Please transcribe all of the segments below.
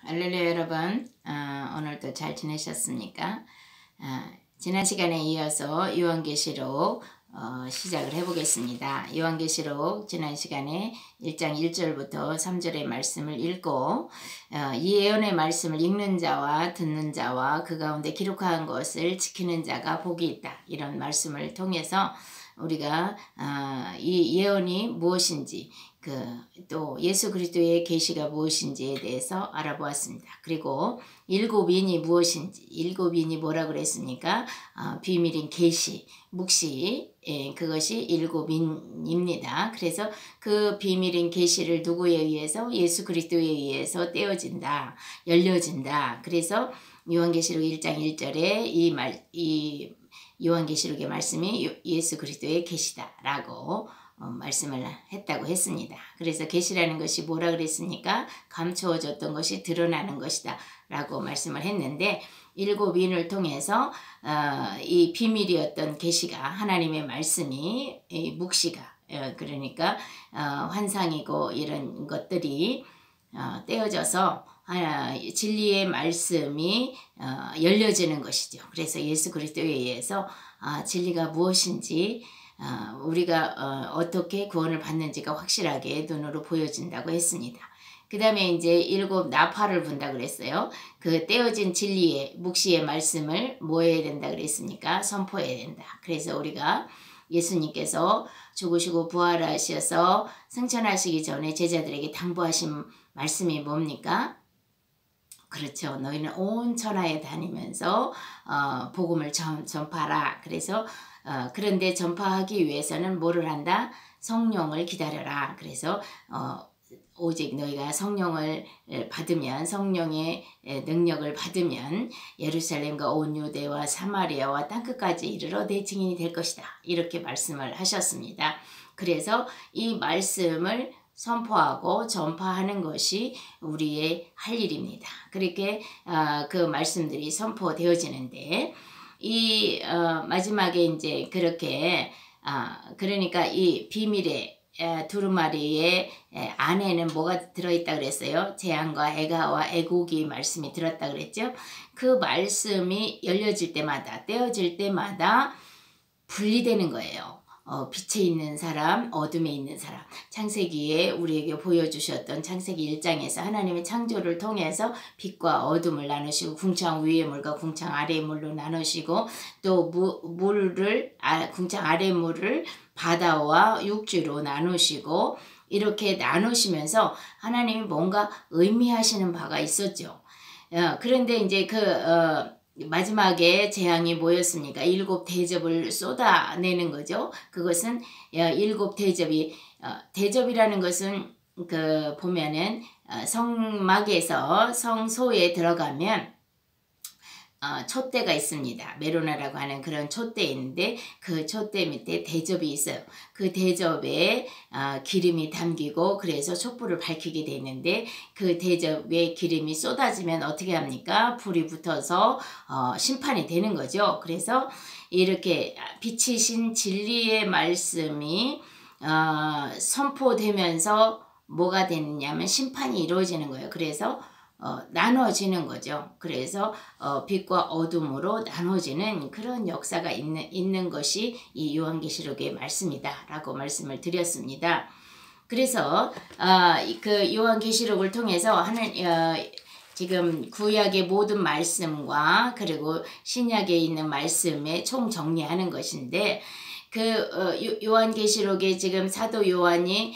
할렐루야 여러분, 오늘도 잘 지내셨습니까? 지난 시간에 이어서 요한계시록 시작을 해보겠습니다. 요한계시록 지난 시간에 1장 1절부터 3절의 말씀을 읽고 이 예언의 말씀을 읽는 자와 듣는 자와 그 가운데 기록한 것을 지키는 자가 복이 있다. 이런 말씀을 통해서 우리가 이 예언이 무엇인지 또 예수 그리스도의 계시가 무엇인지에 대해서 알아보았습니다. 그리고 일곱인이 무엇인지, 일곱인이 뭐라 그랬습니까? 비밀인 계시, 묵시, 그것이 일곱인입니다. 그래서 그 비밀인 계시를 누구에 의해서? 예수 그리스도에 의해서 떼어진다, 열려진다. 그래서 요한계시록 1장 1절에 이 요한계시록의 말씀이 예수 그리스도의 계시다라고 말씀을 했다고 했습니다. 그래서 계시라는 것이 뭐라 그랬습니까? 감추어졌던 것이 드러나는 것이다 라고 말씀을 했는데, 일곱인을 통해서 이 비밀이었던 계시가, 하나님의 말씀이 묵시가, 그러니까 환상이고 이런 것들이 떼어져서 진리의 말씀이 열려지는 것이죠. 그래서 예수 그리스도에 의해서 진리가 무엇인지 우리가 어떻게 구원을 받는지가 확실하게 눈으로 보여진다고 했습니다. 그 다음에 이제 일곱 나팔을 분다 그랬어요. 그 떼어진 진리의 묵시의 말씀을 뭐 해야 된다 그랬습니까? 선포해야 된다. 그래서 우리가 예수님께서 죽으시고 부활하셔서 승천하시기 전에 제자들에게 당부하신 말씀이 뭡니까? 그렇죠. 너희는 온 천하에 다니면서 복음을 전파하라. 그래서 그런데 전파하기 위해서는 뭐를 한다? 성령을 기다려라. 그래서 오직 너희가 성령을 받으면, 성령의 능력을 받으면 예루살렘과 온 유대와 사마리아와 땅끝까지 이르러 내 증인이 될 것이다. 이렇게 말씀을 하셨습니다. 그래서 이 말씀을 선포하고 전파하는 것이 우리의 할 일입니다. 그렇게 그 말씀들이 선포되어지는데, 이 마지막에 이제 그렇게 그러니까 이 비밀의 두루마리의 안에는 뭐가 들어있다 그랬어요? 재앙과 애가와 애곡이 말씀이 들었다 그랬죠? 그 말씀이 열려질 때마다, 떼어질 때마다 분리되는 거예요. 빛에 있는 사람, 어둠에 있는 사람. 창세기에 우리에게 보여주셨던 창세기 1장에서 하나님의 창조를 통해서 빛과 어둠을 나누시고, 궁창 위의 물과 궁창 아래의 물로 나누시고, 또 물을 궁창 아래의 물을 바다와 육지로 나누시고, 이렇게 나누시면서 하나님이 뭔가 의미하시는 바가 있었죠. 그런데 이제 마지막에 재앙이 뭐였습니까? 일곱 대접을 쏟아내는 거죠. 그것은 일곱 대접이, 대접이라는 것은 보면은 성막에서 성소에 들어가면 촛대가 있습니다. 메로나라고 하는 그런 촛대 있는데, 그 촛대 밑에 대접이 있어요. 그 대접에 기름이 담기고, 그래서 촛불을 밝히게 되는데, 그 대접에 기름이 쏟아지면 어떻게 합니까? 불이 붙어서 심판이 되는 거죠. 그래서 이렇게 빛이신 진리의 말씀이 선포되면서 뭐가 되느냐면 심판이 이루어지는 거예요. 그래서 나눠지는 거죠. 그래서 빛과 어둠으로 나눠지는 그런 역사가 있는 것이 이 요한계시록의 말씀이다 라고 말씀을 드렸습니다. 그래서 그 요한계시록을 통해서 지금 구약의 모든 말씀과 그리고 신약에 있는 말씀에 총정리하는 것인데, 요한계시록에 지금 사도 요한이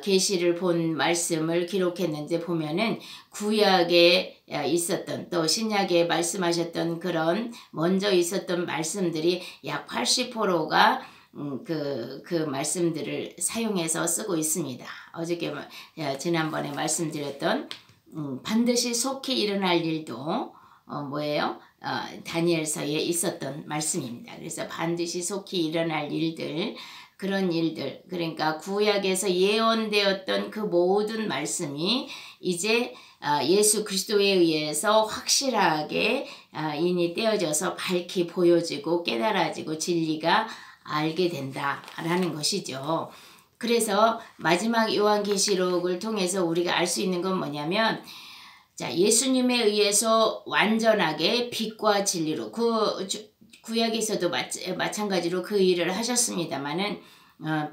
계시를 본 말씀을 기록했는데, 보면은 구약에 있었던, 또 신약에 말씀하셨던 그런 먼저 있었던 말씀들이 약 80%가 그 말씀들을 사용해서 쓰고 있습니다. 어저께 지난번에 말씀드렸던 반드시 속히 일어날 일도 뭐예요? 다니엘서에 있었던 말씀입니다. 그래서 반드시 속히 일어날 일들, 그런 일들, 그러니까 구약에서 예언되었던 그 모든 말씀이 이제 예수 그리스도에 의해서 확실하게 인이 떼어져서 밝히 보여지고 깨달아지고 진리가 알게 된다라는 것이죠. 그래서 마지막 요한계시록을 통해서 우리가 알 수 있는 건 뭐냐면, 자, 예수님에 의해서 완전하게 빛과 진리로 구약에서도 마찬가지로 그 일을 하셨습니다마는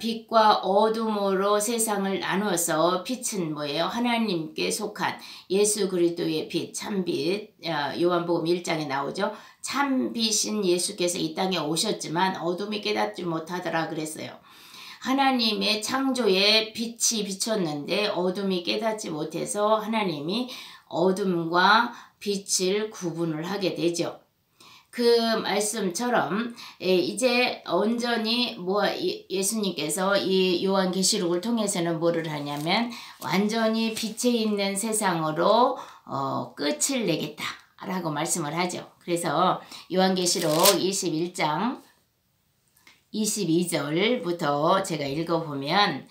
빛과 어둠으로 세상을 나누어서 빛은 뭐예요? 하나님께 속한 예수 그리스도의 빛, 참빛. 요한복음 1장에 나오죠. 참빛인 예수께서 이 땅에 오셨지만 어둠이 깨닫지 못하더라 그랬어요. 하나님의 창조에 빛이 비쳤는데 어둠이 깨닫지 못해서 하나님이 어둠과 빛을 구분을 하게 되죠. 그 말씀처럼 이제 온전히 예수님께서 이 요한계시록을 통해서는 뭐를 하냐면 완전히 빛에 있는 세상으로 끝을 내겠다라고 말씀을 하죠. 그래서 요한계시록 21장 22절부터 제가 읽어보면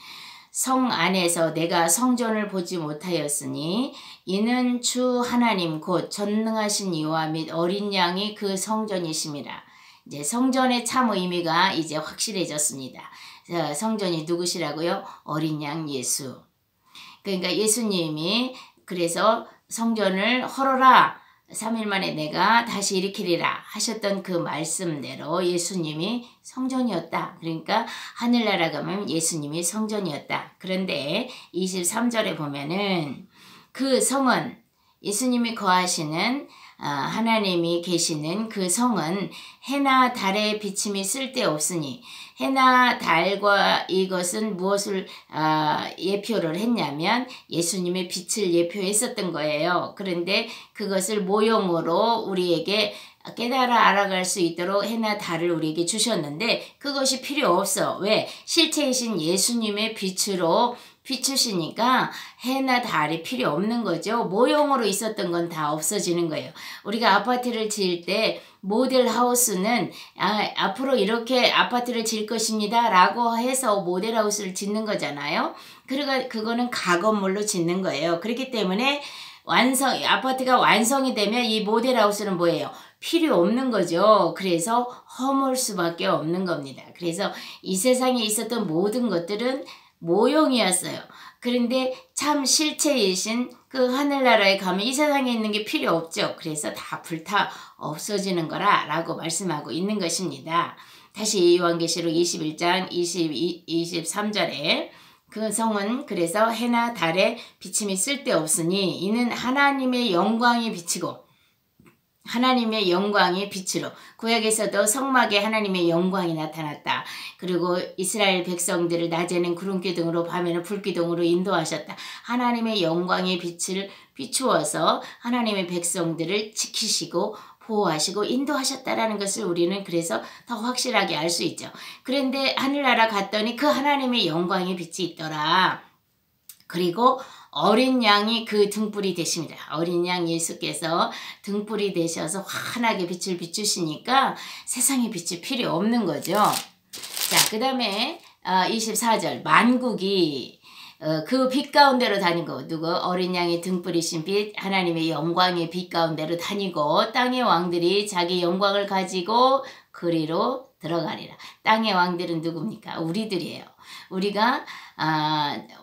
성 안에서 내가 성전을 보지 못하였으니 이는 주 하나님 곧 전능하신 이와 및 어린 양이 그 성전이심이라. 이제 성전의 참 의미가 이제 확실해졌습니다. 성전이 누구시라고요? 어린 양 예수. 그러니까 예수님이 그래서 성전을 헐어라. 3일 만에 내가 다시 일으키리라 하셨던 그 말씀대로 예수님이 성전이었다. 그러니까 하늘나라 가면 예수님이 성전이었다. 그런데 23절에 보면은 그 성은 예수님이 거하시는 하나님이 계시는 그 성은 해나 달의 비침이 쓸데없으니 해나 달과 이것은 무엇을 예표를 했냐면 예수님의 빛을 예표했었던 거예요. 그런데 그것을 모형으로 우리에게 깨달아 알아갈 수 있도록 해나 달을 우리에게 주셨는데 그것이 필요 없어. 왜? 실체이신 예수님의 빛으로 비추시니까 해나 달이 필요 없는 거죠. 모형으로 있었던 건 다 없어지는 거예요. 우리가 아파트를 지을 때 모델 하우스는 앞으로 이렇게 아파트를 지을 것입니다 라고 해서 모델 하우스를 짓는 거잖아요. 그러니까 그거는 가건물로 짓는 거예요. 그렇기 때문에 아파트가 완성이 되면 이 모델 하우스는 뭐예요? 필요 없는 거죠. 그래서 허물 수밖에 없는 겁니다. 그래서 이 세상에 있었던 모든 것들은 모형이었어요. 그런데 참 실체이신 그 하늘나라에 가면 이 세상에 있는 게 필요 없죠. 그래서 다 불타 없어지는 거라 라고 말씀하고 있는 것입니다. 다시 요한계시록 21장 23절에 그 성은 그래서 해나 달에 비침이 쓸데없으니 이는 하나님의 영광이 비치고 하나님의 영광이 빛으로 구약에서도 성막에 하나님의 영광이 나타났다. 그리고 이스라엘 백성들을 낮에는 구름기둥으로 밤에는 불기둥으로 인도하셨다. 하나님의 영광의 빛을 비추어서 하나님의 백성들을 지키시고 보호하시고 인도하셨다라는 것을 우리는 그래서 더 확실하게 알 수 있죠. 그런데 하늘나라 갔더니 그 하나님의 영광의 빛이 있더라. 그리고 어린 양이 그 등불이 되십니다. 어린 양 예수께서 등불이 되셔서 환하게 빛을 비추시니까 세상에 빛이 필요 없는 거죠. 자, 그 다음에 24절 만국이 그 빛 가운데로 다니고 누구 어린 양의 등불이신 빛 하나님의 영광의 빛 가운데로 다니고 땅의 왕들이 자기 영광을 가지고 그리로 들어가리라. 땅의 왕들은 누굽니까? 우리들이에요. 우리가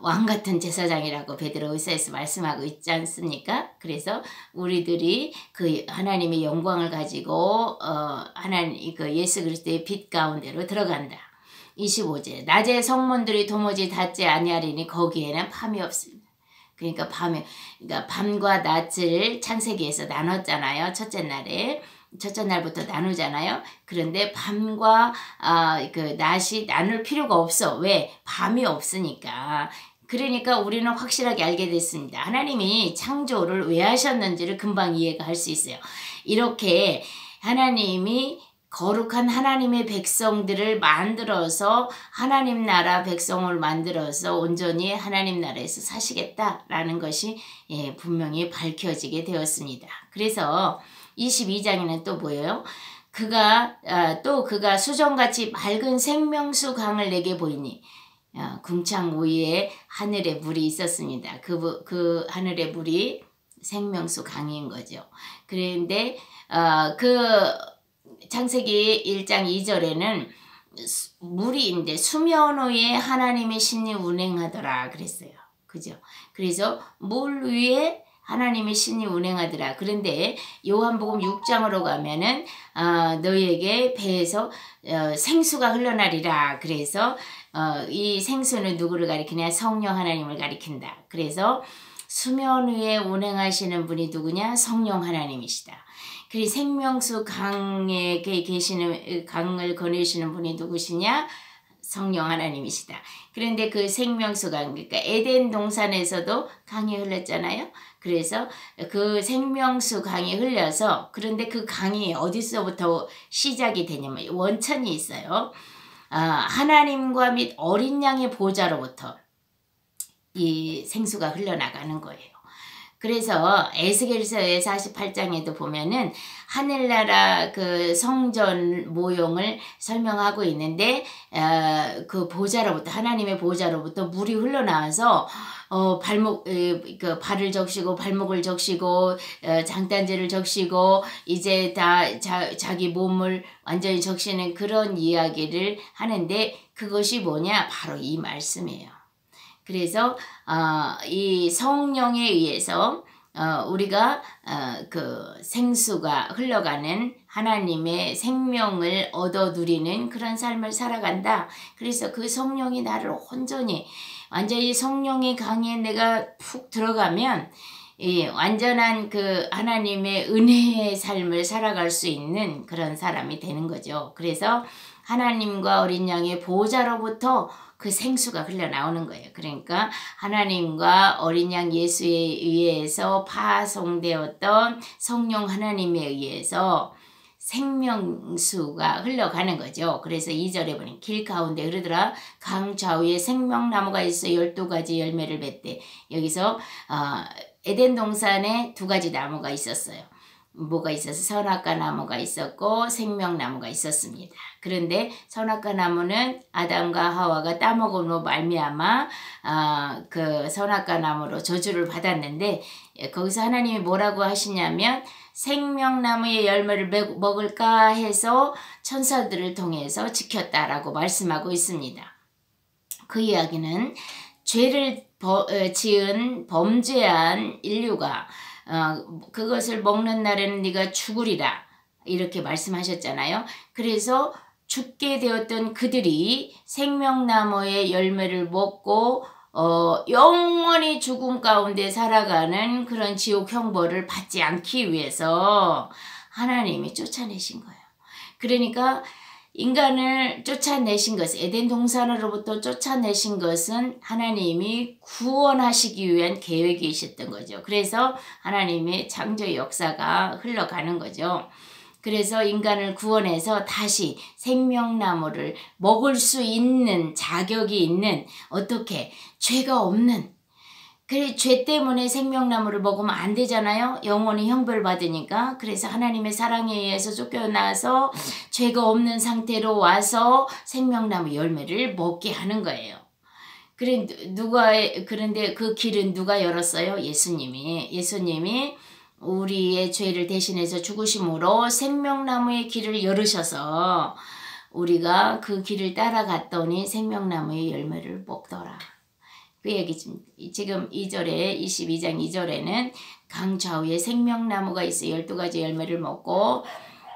왕같은 제사장이라고 베드로후서에서 말씀하고 있지 않습니까? 그래서 우리들이 그 하나님의 영광을 가지고 하나님 그 예수 그리스도의 빛 가운데로 들어간다. 25절 낮에 성문들이 도무지 닫지 아니하리니 거기에는 밤이 없습니다. 그러니까 밤과 낮을 창세기에서 나눴잖아요. 첫째 날부터 나누잖아요. 그런데 밤과 그 낮이 나눌 필요가 없어. 왜? 밤이 없으니까. 그러니까 우리는 확실하게 알게 됐습니다. 하나님이 창조를 왜 하셨는지를 금방 이해가 할 수 있어요. 이렇게 하나님이 거룩한 하나님의 백성들을 만들어서 하나님 나라 백성을 만들어서 온전히 하나님 나라에서 사시겠다라는 것이 분명히 밝혀지게 되었습니다. 그래서 22장에는 또 뭐예요? 그가 수정같이 밝은 생명수 강을 내게 보이니 궁창 위에 하늘에 물이 있었습니다. 그 하늘의 물이 생명수 강인 거죠. 그런데 그 창세기 1장 2절에는 물이 수면 위에 하나님의 신이 운행하더라 그랬어요. 그죠? 그래서 물 위에 하나님의 신이 운행하더라. 그런데 요한복음 6장으로 가면은 너희에게 배에서 생수가 흘러나리라. 그래서 이 생수는 누구를 가리키냐? 성령 하나님을 가리킨다. 그래서 수면 위에 운행하시는 분이 누구냐? 성령 하나님이시다. 그리고 생명수 강에 계시는 강을 거느시는 분이 누구시냐? 성령 하나님이시다. 그런데 그 생명수 강, 그러니까 에덴 동산에서도 강이 흘렀잖아요. 그래서 그 생명수 강이 흘려서, 그런데 그 강이 어디서부터 시작이 되냐면 원천이 있어요. 하나님과 및 어린 양의 보좌로부터 이 생수가 흘러나가는 거예요. 그래서 에스겔서의 48장에도 보면은 하늘나라 그 성전 모형을 설명하고 있는데 그 보좌로부터, 하나님의 보좌로부터 물이 흘러나와서 그 발을 적시고 발목을 적시고 장단지를 적시고 이제 다 자기 몸을 완전히 적시는 그런 이야기를 하는데, 그것이 뭐냐? 바로 이 말씀이에요. 그래서 이 성령에 의해서 우리가 그 생수가 흘러가는 하나님의 생명을 얻어 누리는 그런 삶을 살아간다. 그래서 그 성령이 나를 온전히 완전히 성령의 강에 내가 푹 들어가면 이 완전한 그 하나님의 은혜의 삶을 살아갈 수 있는 그런 사람이 되는 거죠. 그래서 하나님과 어린 양의 보호자로부터 그 생수가 흘러나오는 거예요. 그러니까 하나님과 어린 양 예수에 의해서 파송되었던 성령 하나님에 의해서 생명수가 흘러가는 거죠. 그래서 2절에 보니 길 가운데 흐르더라. 강 좌우에 생명나무가 있어 12가지 열매를 맺대. 여기서 에덴 동산에 2가지 나무가 있었어요. 뭐가 있어서 선악과 나무가 있었고 생명나무가 있었습니다. 그런데 선악과 나무는 아담과 하와가 따먹음으로 말미암아 그 선악과 나무로 저주를 받았는데, 거기서 하나님이 뭐라고 하시냐면 생명나무의 열매를 먹을까 해서 천사들을 통해서 지켰다라고 말씀하고 있습니다. 그 이야기는 죄를 지은 범죄한 인류가 그것을 먹는 날에는 네가 죽으리라 이렇게 말씀하셨잖아요. 그래서 죽게 되었던 그들이 생명나무의 열매를 먹고 영원히 죽음 가운데 살아가는 그런 지옥 형벌을 받지 않기 위해서 하나님이 쫓아내신 거예요. 그러니까 인간을 쫓아내신 것은, 에덴 동산으로부터 쫓아내신 것은 하나님이 구원하시기 위한 계획이셨던 거죠. 그래서 하나님의 창조 역사가 흘러가는 거죠. 그래서 인간을 구원해서 다시 생명나무를 먹을 수 있는 자격이 있는, 어떻게? 죄가 없는, 그래 죄 때문에 생명나무를 먹으면 안 되잖아요. 영원히 형벌 받으니까. 그래서 하나님의 사랑에 의해서 쫓겨나서 죄가 없는 상태로 와서 생명나무 열매를 먹게 하는 거예요. 그런데 그 길은 누가 열었어요? 예수님이 우리의 죄를 대신해서 죽으심으로 생명나무의 길을 열으셔서 우리가 그 길을 따라갔더니 생명나무의 열매를 먹더라. 그 얘기 지금 2절에 22장 2절에는 강 좌우에 생명나무가 있어 12가지 열매를 먹고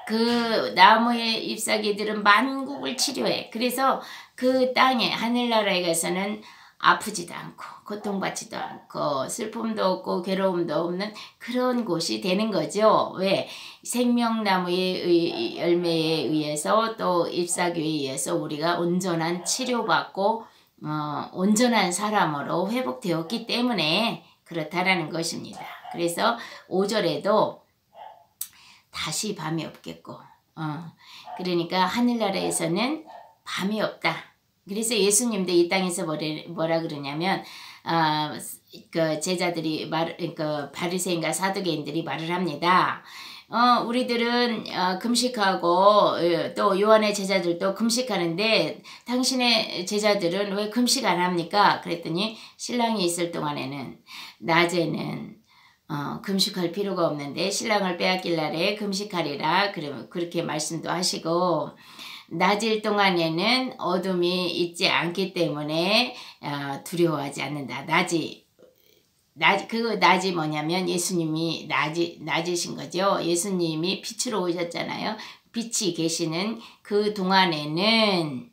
그 나무의 잎사귀들은 만국을 치료해. 그래서 그 땅에 하늘나라에 가서는 아프지도 않고 고통받지도 않고 슬픔도 없고 괴로움도 없는 그런 곳이 되는 거죠. 왜? 생명나무의 열매에 의해서 또 잎사귀에 의해서 우리가 온전한 치료받고 온전한 사람으로 회복되었기 때문에 그렇다라는 것입니다. 그래서 5절에도 다시 밤이 없겠고 그러니까 하늘나라에서는 밤이 없다. 그래서 예수님도 이 땅에서 뭐라 그러냐면 그 제자들이 그 바리새인과 사두개인들이 말을 합니다. 우리들은 금식하고 또 요한의 제자들도 금식하는데 당신의 제자들은 왜 금식 안 합니까? 그랬더니 신랑이 있을 동안에는 낮에는 금식할 필요가 없는데 신랑을 빼앗길 날에 금식하리라 그렇게 말씀도 하시고, 낮일 동안에는 어둠이 있지 않기 때문에 두려워하지 않는다. 낮이 뭐냐면 예수님이 낮이신 거죠. 예수님이 빛으로 오셨잖아요. 빛이 계시는 그 동안에는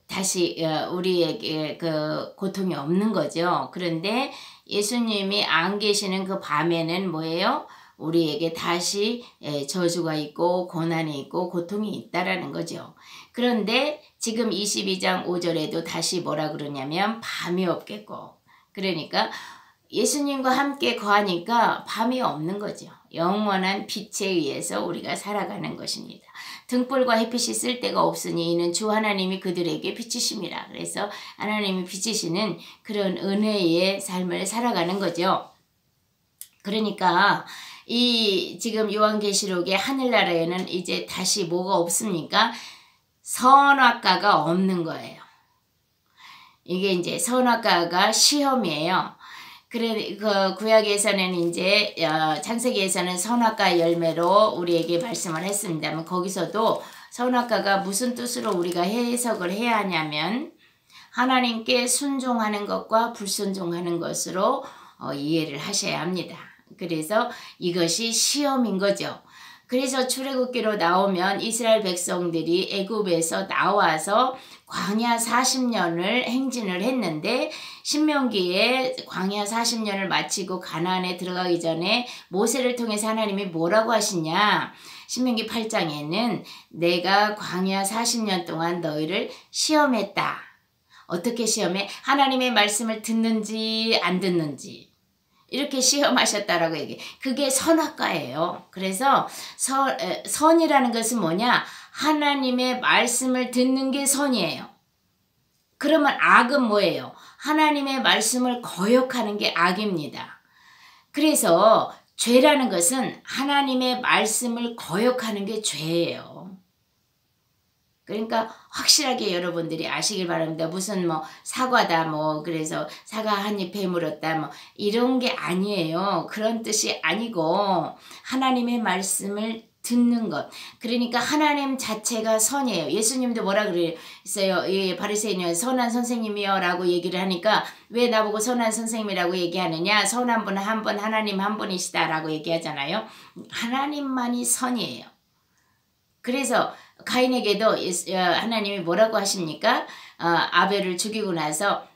다시 우리에게 그 고통이 없는 거죠. 그런데 예수님이 안 계시는 그 밤에는 뭐예요? 우리에게 다시 저주가 있고 고난이 있고 고통이 있다라는 거죠. 그런데 지금 22장 5절에도 다시 뭐라 그러냐면 밤이 없겠고, 그러니까 예수님과 함께 거하니까 밤이 없는 거죠. 영원한 빛에 의해서 우리가 살아가는 것입니다. 등불과 햇빛이 쓸 데가 없으니 이는 주 하나님이 그들에게 빛이심이라. 그래서 하나님이 빛이시는 그런 은혜의 삶을 살아가는 거죠. 그러니까 이 지금 요한계시록의 하늘나라에는 이제 다시 뭐가 없습니까? 선악과가 없는 거예요. 이게 이제 선악과가 시험이에요. 그래, 그 구약에서는 이제 창세기에서는 선악과 열매로 우리에게 말씀을 했습니다만, 거기서도 선악과가 무슨 뜻으로 우리가 해석을 해야 하냐면 하나님께 순종하는 것과 불순종하는 것으로 이해를 하셔야 합니다. 그래서 이것이 시험인 거죠. 그래서 출애굽기로 나오면 이스라엘 백성들이 애굽에서 나와서 광야 40년을 행진을 했는데, 신명기에 광야 40년을 마치고 가나안에 들어가기 전에 모세를 통해서 하나님이 뭐라고 하시냐, 신명기 8장에는 내가 광야 40년 동안 너희를 시험했다. 어떻게 시험해? 하나님의 말씀을 듣는지 안 듣는지 이렇게 시험하셨다라고 얘기해. 그게 선악과예요. 그래서 선이라는 것은 뭐냐? 하나님의 말씀을 듣는 게 선이에요. 그러면 악은 뭐예요? 하나님의 말씀을 거역하는 게 악입니다. 그래서 죄라는 것은 하나님의 말씀을 거역하는 게 죄예요. 그러니까 확실하게 여러분들이 아시길 바랍니다. 무슨 뭐 사과다 뭐 그래서 사과 한 입 배물었다 뭐 이런 게 아니에요. 그런 뜻이 아니고 하나님의 말씀을 듣는 것. 그러니까 하나님 자체가 선이에요. 예수님도 뭐라 그랬어요? 이 바리새인은 선한 선생님이요 라고 얘기를 하니까, 왜 나보고 선한 선생님이라고 얘기하느냐? 선한 분은 한 분, 하나님 한 분이시다 라고 얘기하잖아요. 하나님만이 선이에요. 그래서 가인에게도 하나님이 뭐라고 하십니까? 아벨을 죽이고 나서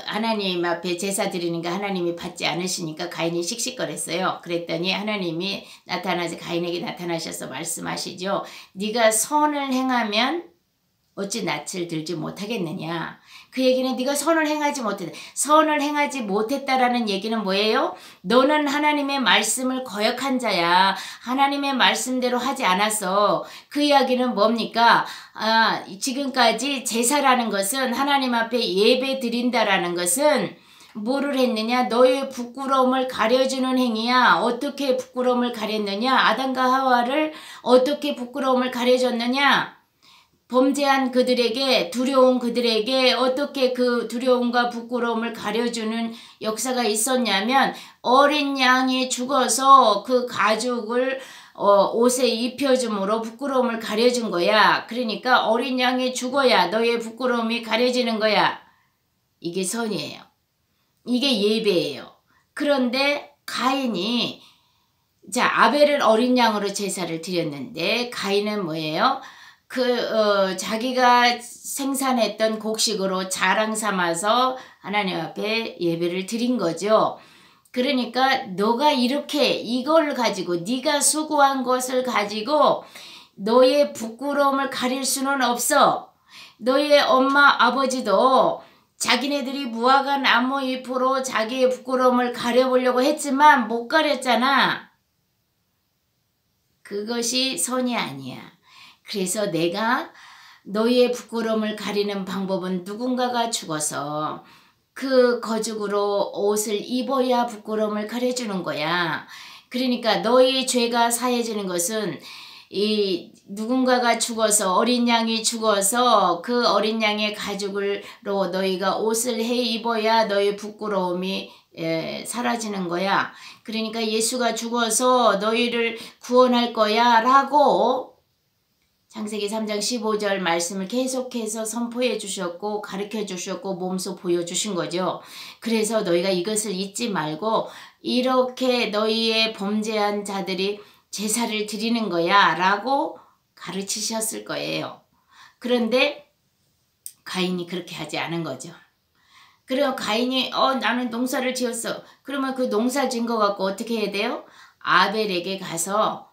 하나님 앞에 제사 드리는 거 하나님이 받지 않으시니까 가인이 씩씩거렸어요. 그랬더니 하나님이 나타나서 가인에게 나타나셔서 말씀하시죠. 네가 선을 행하면 어찌 낯을 들지 못하겠느냐. 그 얘기는 네가 선을 행하지 못했다. 선을 행하지 못했다라는 얘기는 뭐예요? 너는 하나님의 말씀을 거역한 자야. 하나님의 말씀대로 하지 않았어. 그 이야기는 뭡니까? 지금까지 제사라는 것은, 하나님 앞에 예배 드린다라는 것은 뭐를 했느냐? 너의 부끄러움을 가려주는 행위야. 어떻게 부끄러움을 가렸느냐? 아담과 하와를 어떻게 부끄러움을 가려줬느냐? 범죄한 그들에게, 두려운 그들에게 어떻게 그 두려움과 부끄러움을 가려주는 역사가 있었냐면, 어린 양이 죽어서 그 가죽을 옷에 입혀줌으로 부끄러움을 가려준 거야. 그러니까 어린 양이 죽어야 너의 부끄러움이 가려지는 거야. 이게 선이에요. 이게 예배예요. 그런데 가인이, 아벨을 어린 양으로 제사를 드렸는데 가인은 뭐예요? 자기가 생산했던 곡식으로 자랑 삼아서 하나님 앞에 예배를 드린 거죠. 그러니까 너가 이렇게 이걸 가지고, 네가 수고한 것을 가지고 너의 부끄러움을 가릴 수는 없어. 너의 엄마 아버지도 자기네들이 무화과 나무 잎으로 자기의 부끄러움을 가려보려고 했지만 못 가렸잖아. 그것이 선이 아니야. 그래서 내가 너의 부끄러움을 가리는 방법은 누군가가 죽어서 그 거죽으로 옷을 입어야 부끄러움을 가려주는 거야. 그러니까 너의 죄가 사해지는 것은 이 누군가가 죽어서, 어린 양이 죽어서 그 어린 양의 가죽으로 너희가 옷을 해 입어야 너의 부끄러움이 사라지는 거야. 그러니까 예수가 죽어서 너희를 구원할 거야 라고 창세기 3장 15절 말씀을 계속해서 선포해 주셨고 가르쳐 주셨고 몸소 보여주신 거죠. 그래서 너희가 이것을 잊지 말고 이렇게 너희의 범죄한 자들이 제사를 드리는 거야 라고 가르치셨을 거예요. 그런데 가인이 그렇게 하지 않은 거죠. 그래요. 가인이 나는 농사를 지었어. 그러면 그 농사 지은 거 갖고 어떻게 해야 돼요? 아벨에게 가서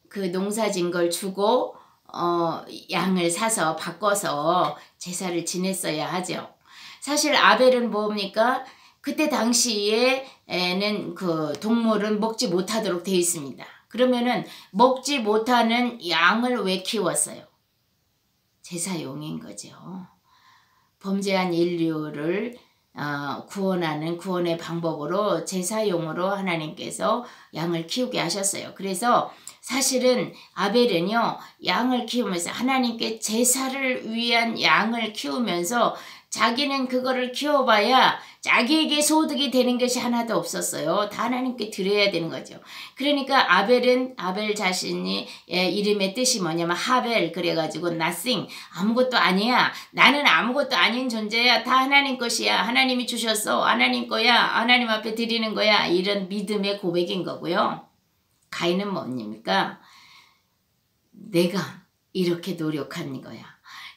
그 농사 지은 걸 주고 양을 사서 바꿔서 제사를 지냈어야 하죠. 사실 아벨은 뭡니까? 그때 당시에는 그 동물은 먹지 못하도록 되어 있습니다. 그러면은 먹지 못하는 양을 왜 키웠어요? 제사용인 거죠. 범죄한 인류를 구원하는 구원의 방법으로 제사용으로 하나님께서 양을 키우게 하셨어요. 그래서 사실은 아벨은요 양을 키우면서 하나님께 제사를 위한 양을 키우면서 자기는 그거를 키워봐야 자기에게 소득이 되는 것이 하나도 없었어요. 다 하나님께 드려야 되는 거죠. 그러니까 아벨 자신이 이름의 뜻이 뭐냐면 하벨 그래가지고 nothing 아무것도 아니야. 나는 아무것도 아닌 존재야. 다 하나님 것이야. 하나님이 주셨어. 하나님 거야. 하나님 앞에 드리는 거야. 이런 믿음의 고백인 거고요. 가인은 뭡니까? 내가 이렇게 노력한 거야.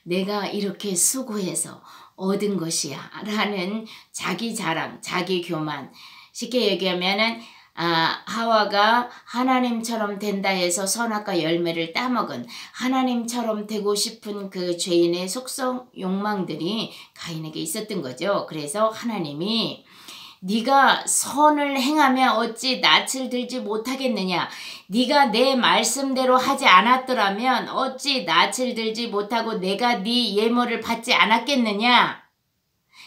내가 이렇게 수고해서 얻은 것이야 라는 자기 자랑, 자기 교만. 쉽게 얘기하면은 하와가 하나님처럼 된다 해서 선악과 열매를 따먹은 하나님처럼 되고 싶은 그 죄인의 속성 욕망들이 가인에게 있었던 거죠. 그래서 하나님이 네가 선을 행하면 어찌 낯을 들지 못하겠느냐. 네가 내 말씀대로 하지 않았더라면 어찌 낯을 들지 못하고 내가 네 예물을 받지 않았겠느냐.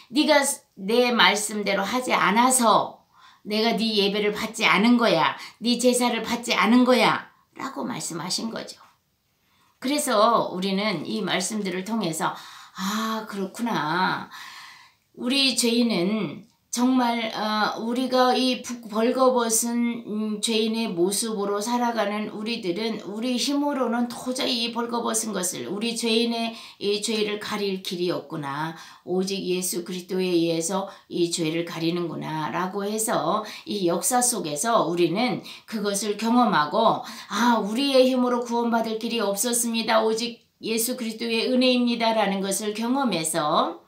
네가 내 말씀대로 하지 않아서 내가 네 예배를 받지 않은 거야. 네 제사를 받지 않은 거야. 라고 말씀하신 거죠. 그래서 우리는 이 말씀들을 통해서 그렇구나. 우리 죄인은 정말 우리가 이 벌거벗은 죄인의 모습으로 살아가는 우리들은 우리 힘으로는 도저히 이 벌거벗은 것을 우리 죄인의 이 죄를 가릴 길이 없구나. 오직 예수 그리스도에 의해서 이 죄를 가리는구나 라고 해서 이 역사 속에서 우리는 그것을 경험하고 우리의 힘으로 구원받을 길이 없었습니다. 오직 예수 그리스도의 은혜입니다 라는 것을 경험해서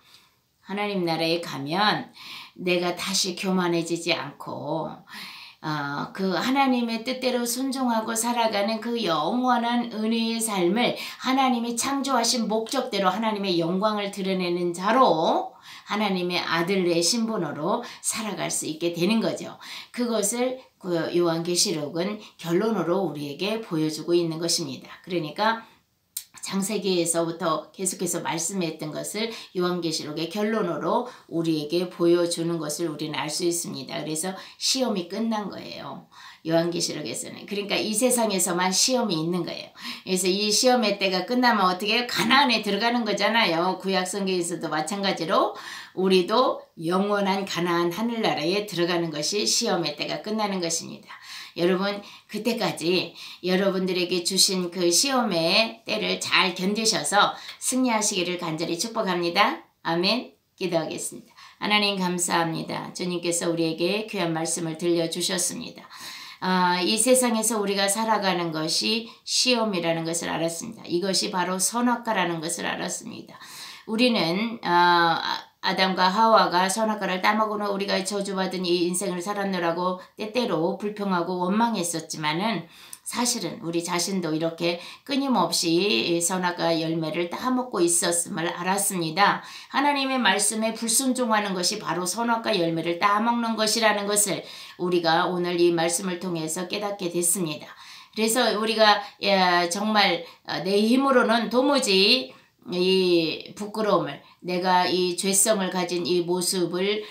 하나님 나라에 가면 내가 다시 교만해지지 않고 그 하나님의 뜻대로 순종하고 살아가는 그 영원한 은혜의 삶을 하나님이 창조하신 목적대로 하나님의 영광을 드러내는 자로 하나님의 아들의 신분으로 살아갈 수 있게 되는 거죠. 그것을 그 요한계시록은 결론으로 우리에게 보여주고 있는 것입니다. 그러니까 창세기에서부터 계속해서 말씀했던 것을 요한계시록의 결론으로 우리에게 보여주는 것을 우리는 알 수 있습니다. 그래서 시험이 끝난 거예요. 요한계시록에서는. 그러니까 이 세상에서만 시험이 있는 거예요. 그래서 이 시험의 때가 끝나면 어떻게 해요? 가나안에 들어가는 거잖아요. 구약성경에서도 마찬가지로 우리도 영원한 가나안 하늘나라에 들어가는 것이 시험의 때가 끝나는 것입니다. 여러분 그때까지 여러분들에게 주신 그 시험의 때를 잘 견디셔서 승리하시기를 간절히 축복합니다. 아멘. 기도하겠습니다. 하나님 감사합니다. 주님께서 우리에게 귀한 말씀을 들려주셨습니다. 이 세상에서 우리가 살아가는 것이 시험이라는 것을 알았습니다. 이것이 바로 선악과라는 것을 알았습니다. 우리는 아담과 하와가 선악과를 따먹으면 우리가 저주받은 이 인생을 살았느라고 때때로 불평하고 원망했었지만은 사실은 우리 자신도 이렇게 끊임없이 선악과 열매를 따먹고 있었음을 알았습니다. 하나님의 말씀에 불순종하는 것이 바로 선악과 열매를 따먹는 것이라는 것을 우리가 오늘 이 말씀을 통해서 깨닫게 됐습니다. 그래서 우리가 정말 내 힘으로는 도무지 이 부끄러움을 내가 이 죄성을 가진 이 모습을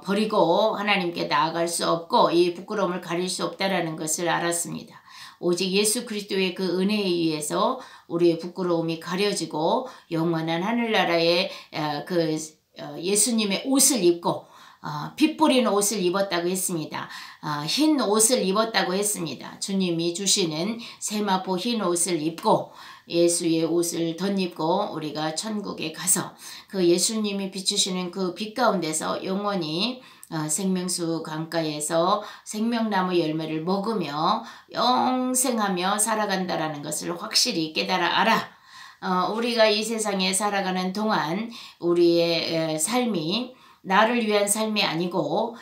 버리고 하나님께 나아갈 수 없고 이 부끄러움을 가릴 수 없다라는 것을 알았습니다. 오직 예수 그리스도의 그 은혜에 의해서 우리의 부끄러움이 가려지고 영원한 하늘나라의 그 예수님의 옷을 입고 빛 뿌린 옷을 입었다고 했습니다. 흰 옷을 입었다고 했습니다. 주님이 주시는 세마포 흰 옷을 입고 예수의 옷을 덧입고 우리가 천국에 가서 그 예수님이 비추시는 그 빛 가운데서 영원히 생명수 강가에서 생명나무 열매를 먹으며 영생하며 살아간다라는 것을 확실히 깨달아 알아. 우리가 이 세상에 살아가는 동안 우리의 삶이 나를 위한 삶이 아니고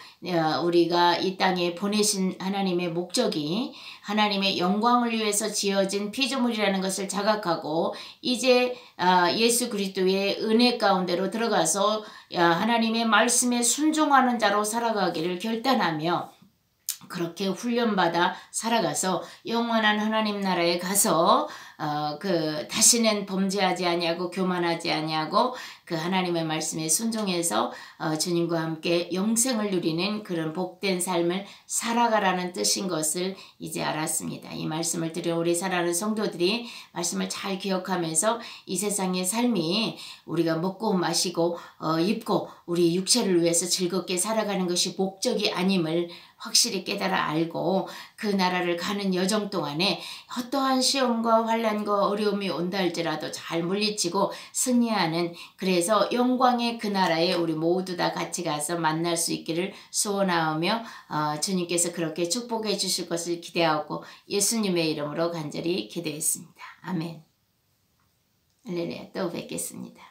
우리가 이 땅에 보내신 하나님의 목적이 하나님의 영광을 위해서 지어진 피조물이라는 것을 자각하고 이제 예수 그리스도의 은혜 가운데로 들어가서 하나님의 말씀에 순종하는 자로 살아가기를 결단하며 그렇게 훈련받아 살아가서 영원한 하나님 나라에 가서 다시는 범죄하지 아니하고 교만하지 아니하고 그 하나님의 말씀에 순종해서 주님과 함께 영생을 누리는 그런 복된 삶을 살아가라는 뜻인 것을 이제 알았습니다. 이 말씀을 들어 우리 사랑하는 성도들이 말씀을 잘 기억하면서 이 세상의 삶이 우리가 먹고 마시고 입고 우리 육체를 위해서 즐겁게 살아가는 것이 목적이 아님을 확실히 깨달아 알고 그 나라를 가는 여정 동안에 어떠한 시험과 환난과 어려움이 온다 할지라도 잘 물리치고 승리하는 그래서 영광의 그 나라에 우리 모두 다 같이 가서 만날 수 있기를 소원하며 주님께서 그렇게 축복해 주실 것을 기대하고 예수님의 이름으로 간절히 기도했습니다. 아멘. 할렐루야. 또 뵙겠습니다.